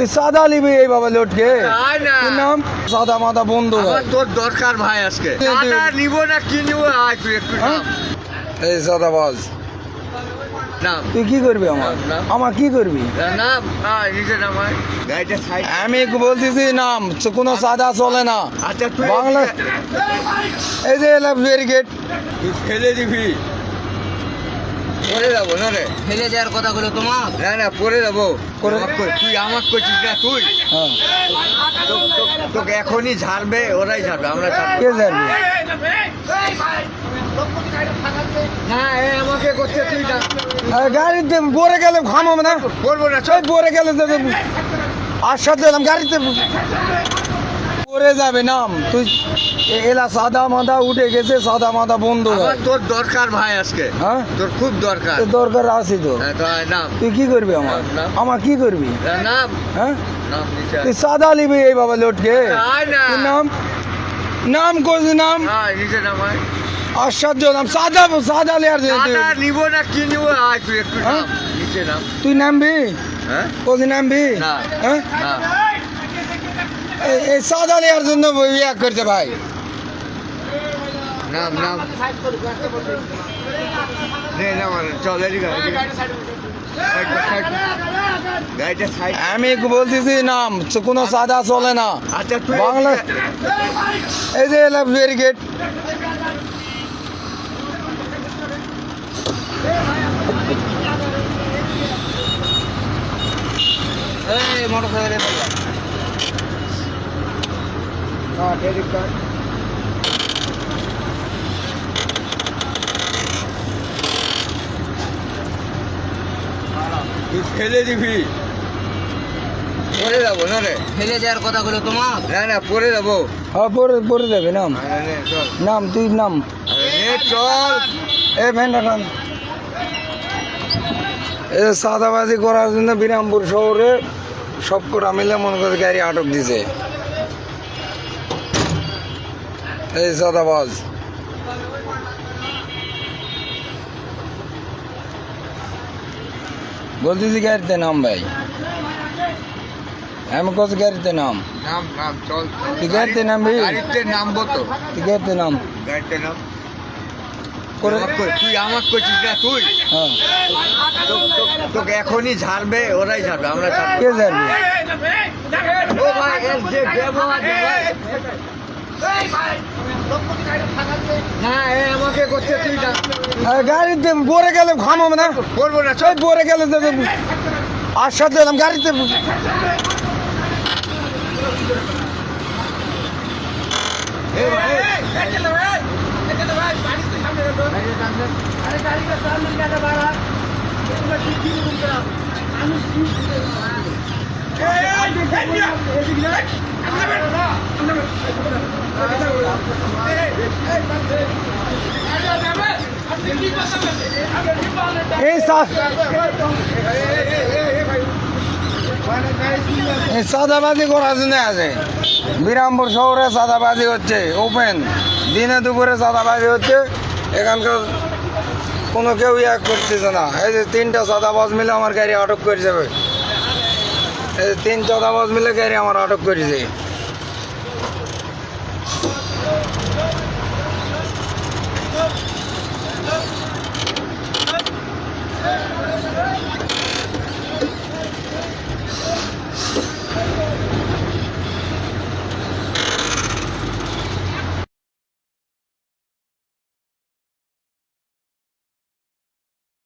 তুই সাদা নিবি এইভাবে লোটকে তোর নাম সাদা মাদা বন্ধু তোর দরকার ভাই আজকে নিব না কি নিব আয় তুই একটু এই সাদাবাজ তুই কি করবি আমার কি করবি আমি বলতেছি নাম কোনো সাদা চলে না আচ্ছা বাংলা এই যে ব্যারিকেড তুই ফেলে দিবি পরে যাবো না রে ফেলে দেওয়ার কথা বলে তোমার না পরে যাবো তুই আমার করছিস না তুই তোকে এখনই ঝাড়বে ওরাই ঝাড়বে আমরা কে ঝাড়বে আমাকে করছে তুই না গাড়িতে পরে গেলে খামাবো না করবো না চল পরে গেলে আশ্বাস দিলাম গাড়িতে পরে যাবে নাম তুই এলা সাদা মাদা উঠে গেছে সাদা মাদা বন্ধু তোর দরকার ভাই আজকে হ্যাঁ তোর খুব দরকার দরকার আছে তো নাম তুই কি করবি আমার কি করবি নাম হ্যাঁ নাম তুই সাদা নিবি এইভাবে লোটকে তোর নাম নাম কোস নাম নিচে নাম আশ্বাস দিলাম সাদা সাদা লেয়ার নিব না কি নিব আয় তুই একটু নিচে নাম তুই নামবি হ্যাঁ কোস নামবি হ্যাঁ এই সাদা লেয়ার জন্য ইয়া করছে ভাই নাম চল আমি বলতেছি নাম কোনো সাদা চলে না আচ্ছা বাংলা এই যে ব্যারিকেড তুই ফেলে দিবি পরে যাবো না রে ফেলে দেওয়ার কথা বলে তোমার না পরে যাবো হ্যাঁ পরে যাবে নাম নাম তুই নাম চল এ ভেন্ডা নাম এই সাদাবাজি করার জন্য বিরামপুর শহরে সব কটা মিলে মনে করে গাড়ি আটক দিছে এই সাদাবাজ বলতেছি গাড়িতে নাম ভাই আমি কত গাড়িতে নাম চল তুই গাড়িতে নামবি গাড়িতে নামবো তো তুই গাড়িতে নাম গাড়িতে নাম করে তুই আমার করছিস না তুই হ্যাঁ তোকে এখনই ঝাড়বে ওরাই ঝাড়বে আমরা কে ঝাড়বে ও ভাই এর যে ব্যবহার আমাকে করছে তুই না গাড়িতে পরে গেলে খামাবো না করবো না চল পরে গেলে আশ্বাস দিলাম গাড়িতে এই সাদাবাজি করার জন্য আছে বিরামপুর শহরে সাদাবাজি হচ্ছে ওপেন দিনে দুপুরে সাদাবাজি হচ্ছে এখানকার কোনো কেউ ইয়া করতেছে না এই যে তিনটা সাদাবাজ মিলে আমার গাড়ি আটক করে যাবে এই যে তিন সাদাবাজ মিলে গাড়ি আমার আটক করেছে